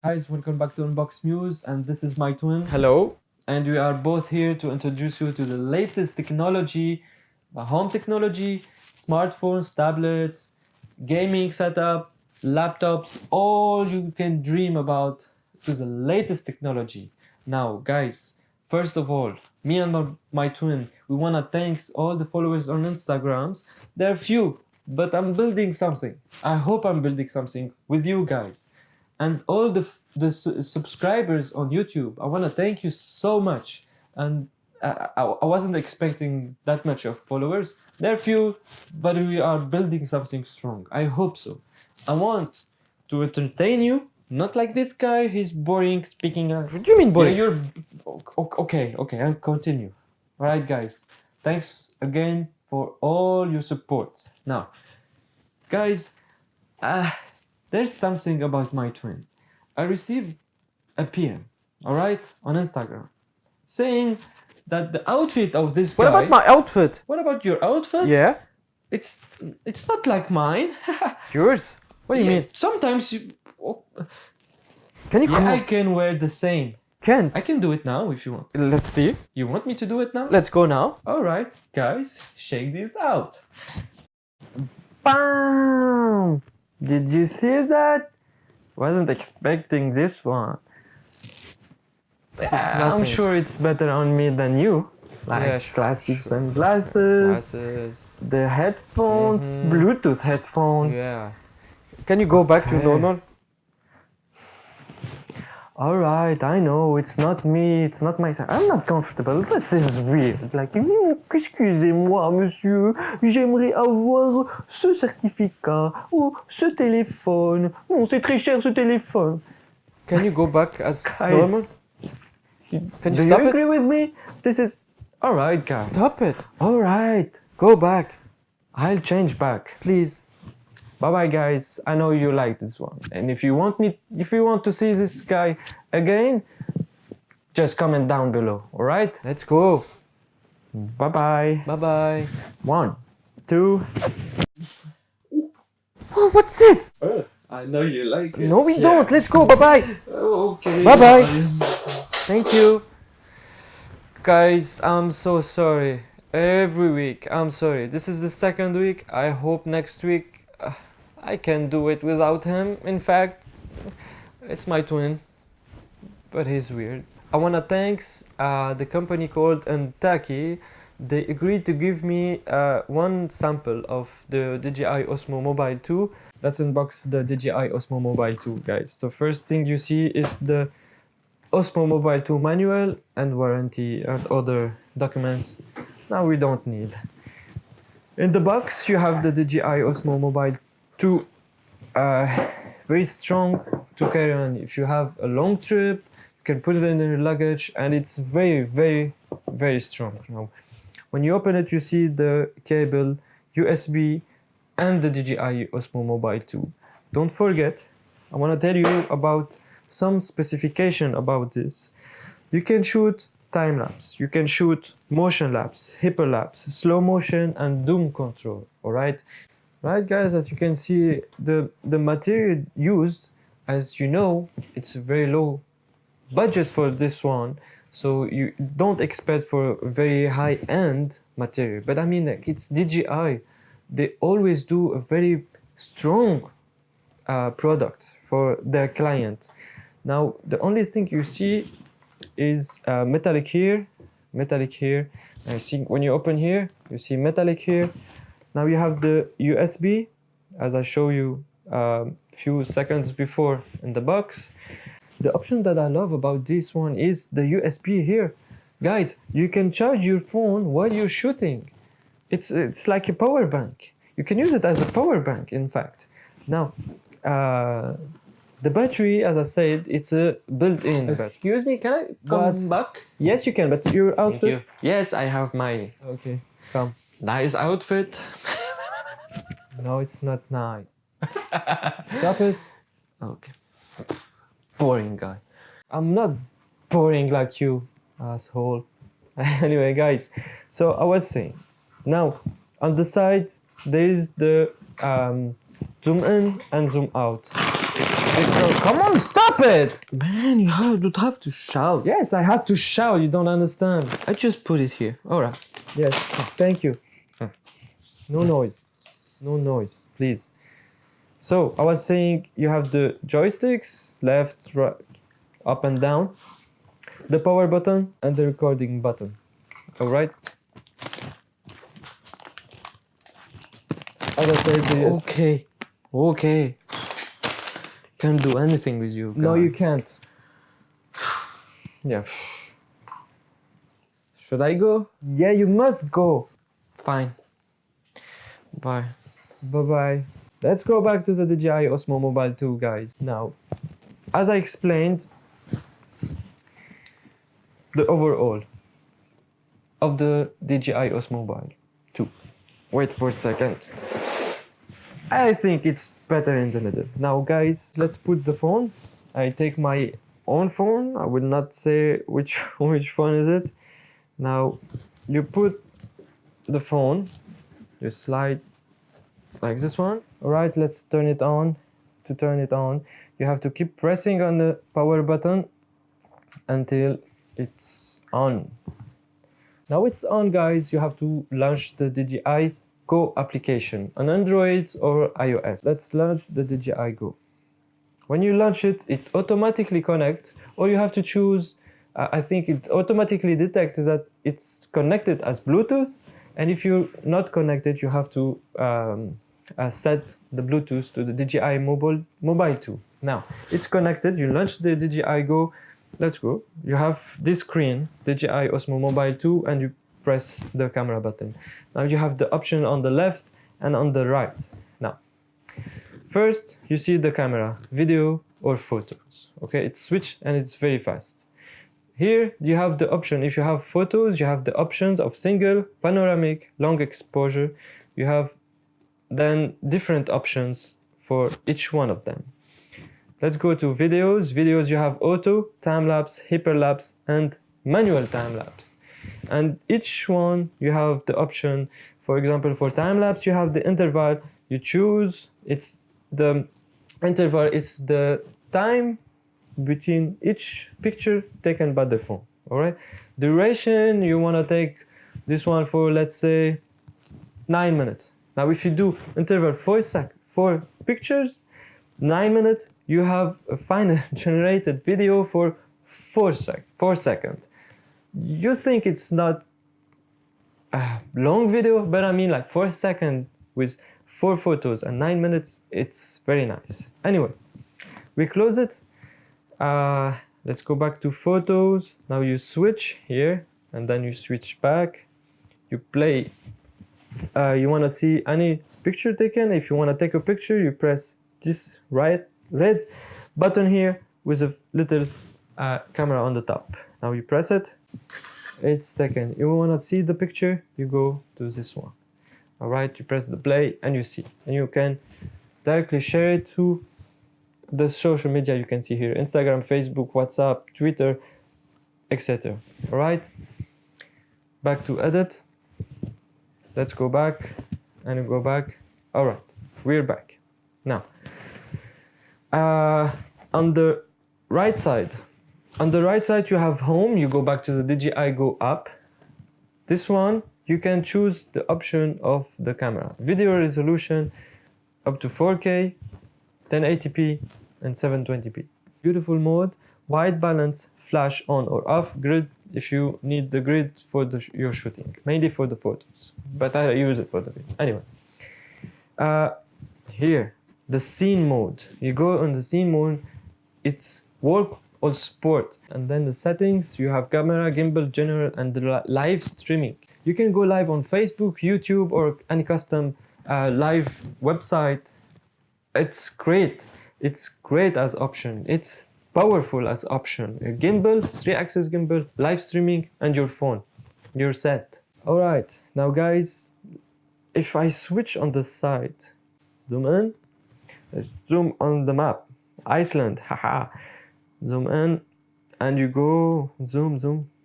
Guys, welcome back to Unbox News, and this is my twin. Hello. And we are both here to introduce you to the latest technology, home technology, smartphones, tablets, gaming setup, laptops, all you can dream about to the latest technology. Now, guys, first of all, me and my twin, we want to thank all the followers on Instagrams. They're few, but I'm building something. I hope I'm building something with you guys. And all the subscribers on YouTube, I want to thank you so much. And I wasn't expecting that much of followers. They're few, but we are building something strong. I hope so. I want to entertain you, not like this guy. He's boring speaking. What do you mean boring? Yeah, you're okay. I'll continue. All right, guys. Thanks again for all your support. Now, guys, there's something about my twin. I received a PM, all right, on Instagram, saying that the outfit of this guy. What about my outfit? What about your outfit? Yeah, It's not like mine. yours. What do you mean? Sometimes you. Oh, Can you yeah, come I on? can wear the same. Can't. I can do it now if you want. Let's see. You want me to do it now? Let's go now. All right, guys, shake this out. Bam! Did you see that? Wasn't expecting this one. I'm sure it's better on me than you. Like Yeah, sure, classic sunglasses, the headphones, Bluetooth headphone. Yeah. Can you go back to Okay. normal? Alright, I know, it's not me, it's not myself. I'm not comfortable. This is weird. Like, excusez-moi, monsieur, j'aimerais avoir ce certificat ou ce téléphone. Non, c'est très cher ce téléphone. Can you go back as Guys, normal? Can Do you you stop agree it? with me? This is all right, guys. Stop it. All right, Go back, I'll change back. please. Bye bye, guys. I know you like this one, and if you want to see this guy again, just comment down below. All right. Let's go. Bye bye. Bye bye. 1, 2. Oh, what's this? I know you like it. No, we don't. Let's go. Bye bye. Okay. Bye bye. Thank you. Guys, I'm so sorry. Every week, I'm sorry. This is the second week. I hope next week I can do it without him. In fact, it's my twin, but he's weird. I wanna thank the company called Entaki. They agreed to give me one sample of the DJI Osmo Mobile 2. Let's unbox the DJI Osmo Mobile 2, guys. The first thing you see is the Osmo Mobile 2 manual and warranty and other documents. Now we don't need. In the box you have the DJI Osmo Mobile 2, very strong to carry on. If you have a long trip, you can put it in your luggage, and it's very strong. Now, when you open it, you see the cable, USB, and the DJI Osmo Mobile 2. Don't forget, I want to tell you about some specification about this. You can shoot time lapse, you can shoot motion lapse, hyperlapse, slow motion, and zoom control. All right. Right, guys, as you can see, the material used, as you know, it's very low budget for this one, so you don't expect for very high-end material. But I mean, like, it's DJI. They always do a very strong product for their clients. Now, the only thing you see is metallic here. I think when you open here, you see metallic here. Now you have the USB, as I show you a few seconds before in the box. The option that I love about this one is the USB here. Guys, you can charge your phone while you're shooting. It's like a power bank. You can use it as a power bank, in fact. Now, the battery, as I said, it's a built-in battery. Excuse me, can I come back? Yes, you can, but your outfit. Thank you. Yes, I have my Okay, come. nice outfit. No, it's not nice. Stop it. Okay. Boring guy. I'm not boring like you, asshole. Anyway, guys, so I was saying, now on the side there is the zoom in and zoom out. Come on, stop it! Man, you don't have to shout. Yes, I have to shout. You don't understand. I just put it here. All right. Yes, thank you. No noise. No noise, please. So, I was saying you have the joysticks, left, right, up and down, the power button, and the recording button. All right? As I said, okay. Okay. Can't do anything with you. No, you can't. Yeah. Should I go? Yeah, you must go. Fine. Bye. Bye-bye. Let's go back to the DJI Osmo Mobile 2, guys. Now, as I explained, the overall of the DJI Osmo Mobile 2. Wait for a second. I think it's better in the middle. Now, guys, let's put the phone. I take my own phone. I will not say which phone is it. Now, you put the phone, you slide like this one. All right, let's turn it on. To turn it on, you have to keep pressing on the power button until it's on. Now it's on, guys. You have to launch the DJI Go application on Android or iOS. Let's launch the DJI Go. When you launch it, it automatically connects, or you have to choose. I think it automatically detects that it's connected as Bluetooth, and if you're not connected, you have to set the Bluetooth to the DJI Mobile 2. Now it's connected. You launch the DJI Go. Let's go. You have this screen, DJI Osmo Mobile 2, and you press the camera button. Now you have the option on the left and on the right. Now, first you see the camera, video or photos. Okay, it's switch and it's very fast. Here you have the option. If you have photos, you have the options of single, panoramic, long exposure. You have then different options for each one of them. Let's go to videos. Videos, you have auto, time-lapse, hyperlapse, and manual time-lapse. And each one, you have the option. For example, for time-lapse, you have the interval. You choose, it's the interval, it's the time between each picture taken by the phone. All right. Duration, you want to take this one for, let's say, 9 minutes. Now, if you do interval 4 pictures, 9 minutes, you have a final generated video for 4 seconds. You think it's not a long video, but I mean like 4 seconds with 4 photos and 9 minutes, it's very nice. Anyway, we close it. Let's go back to photos. Now you switch here and then you switch back. You play. You want to see any picture taken. If you want to take a picture, you press this red button here with a little camera on the top. Now you press it, it's taken. You want to see the picture, you go to this one. All right, you press the play and you see, and you can directly share it to the social media you can see here: Instagram, Facebook, WhatsApp, Twitter, etc. All right, back to edit. Let's go back and go back. All right, we're back now. On the right side, you have home. You go back to the DJI Go app. This one, you can choose the option of the camera. Video resolution up to 4K, 1080p, and 720p. Beautiful mode, white balance, flash on or off, grid if you need the grid for your shooting, mainly for the photos, but I use it for the video. Anyway, here, the scene mode. You go on the scene mode, it's work or sport. And then the settings, you have camera, gimbal, general, and the live streaming. You can go live on Facebook, YouTube, or any custom live website. It's great. It's great as option. It's powerful as option. A gimbal, 3-axis gimbal, live streaming, and your phone. You're set. All right, now guys, if I switch on the side, zoom in, let's zoom on the map. Iceland, haha. Zoom in, and you go zoom,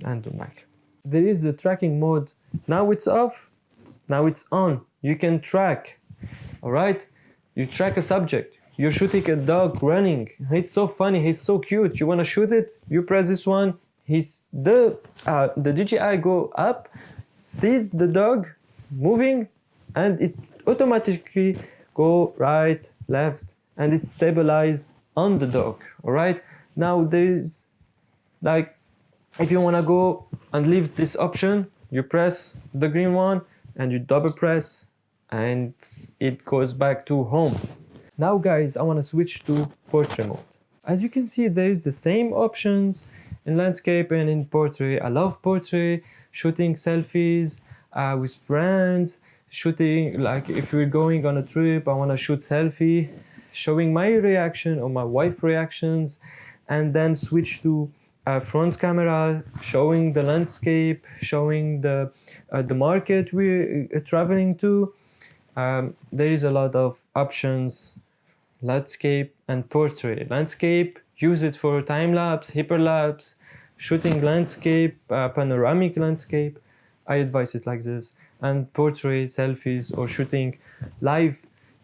and zoom back. There is the tracking mode. Now it's off, now it's on. You can track, all right? You track a subject. you're shooting a dog running. He's so funny, he's so cute. You wanna shoot it? You press this one. The DJI go up, sees the dog moving, and it automatically go right, left, and it stabilize on the dog. All right. Now there's like, if you wanna go and leave this option, you press the green one and you double press, and it goes back to home. Now guys, I want to switch to portrait mode. As you can see, there is the same options in landscape and in portrait. I love portrait, shooting selfies with friends, shooting like if we're going on a trip, I want to shoot selfie, showing my reaction or my wife reactions, and then switch to front camera, showing the landscape, showing the market we're traveling to. There is a lot of options. Landscape and portrait. Landscape, use it for time-lapse, hyperlapse, shooting landscape, panoramic landscape. I advise it like this. And portrait, selfies, or shooting live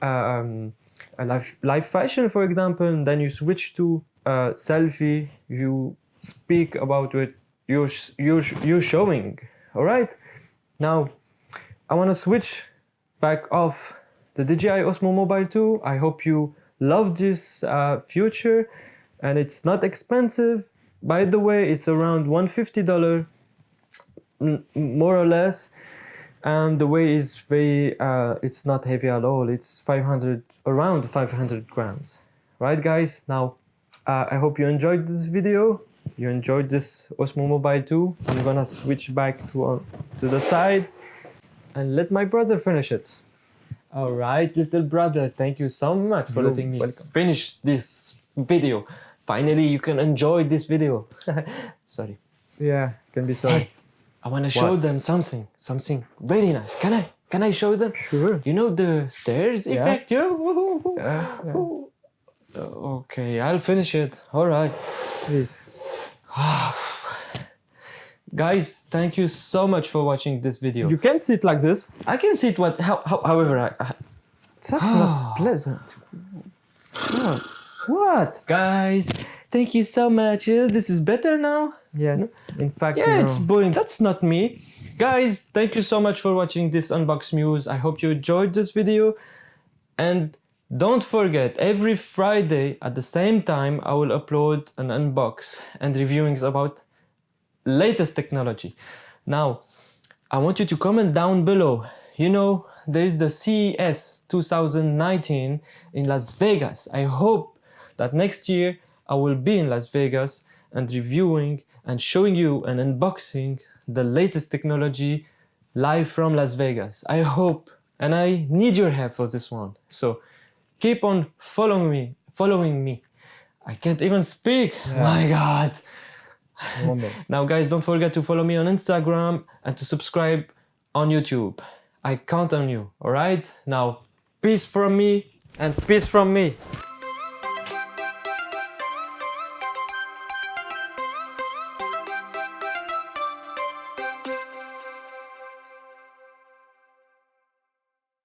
live fashion, for example, and then you switch to selfie, you speak about what you're showing. All right, now I want to switch back off the DJI Osmo Mobile 2. I hope you love this feature, and it's not expensive. By the way, it's around $150 more or less, and the weight is very it's not heavy at all. It's around 500 grams. Right guys, now I hope you enjoyed this video, you enjoyed this Osmo Mobile 2. I'm gonna switch back to the side and let my brother finish it. All right, little brother, thank you so much for letting me finish this video. Finally, you can enjoy this video. Sorry. Yeah, can be sorry. Hey, I want to show them something very nice. Can I show them? Sure. You know the stairs effect? Yeah. Okay, I'll finish it. All right. Please. Guys, thank you so much for watching this video. You can't sit like this. I can see it however That's not pleasant. What? Guys, thank you so much. This is better now. Yeah. In fact, Yeah, it's boring. That's not me. Guys, thank you so much for watching this unbox news. I hope you enjoyed this video. And don't forget, every Friday at the same time, I will upload an unbox and reviewings about latest technology. Now, I want you to comment down below. You know, there is the CES 2019 in Las Vegas. I hope that next year I will be in Las Vegas and reviewing and showing you and unboxing the latest technology live from Las Vegas. I hope, and I need your help for this one. So keep on following me. I can't even speak. Yeah. My God. Now guys, don't forget to follow me on Instagram and to subscribe on YouTube. I count on you, all right? Now, peace from me and peace from me.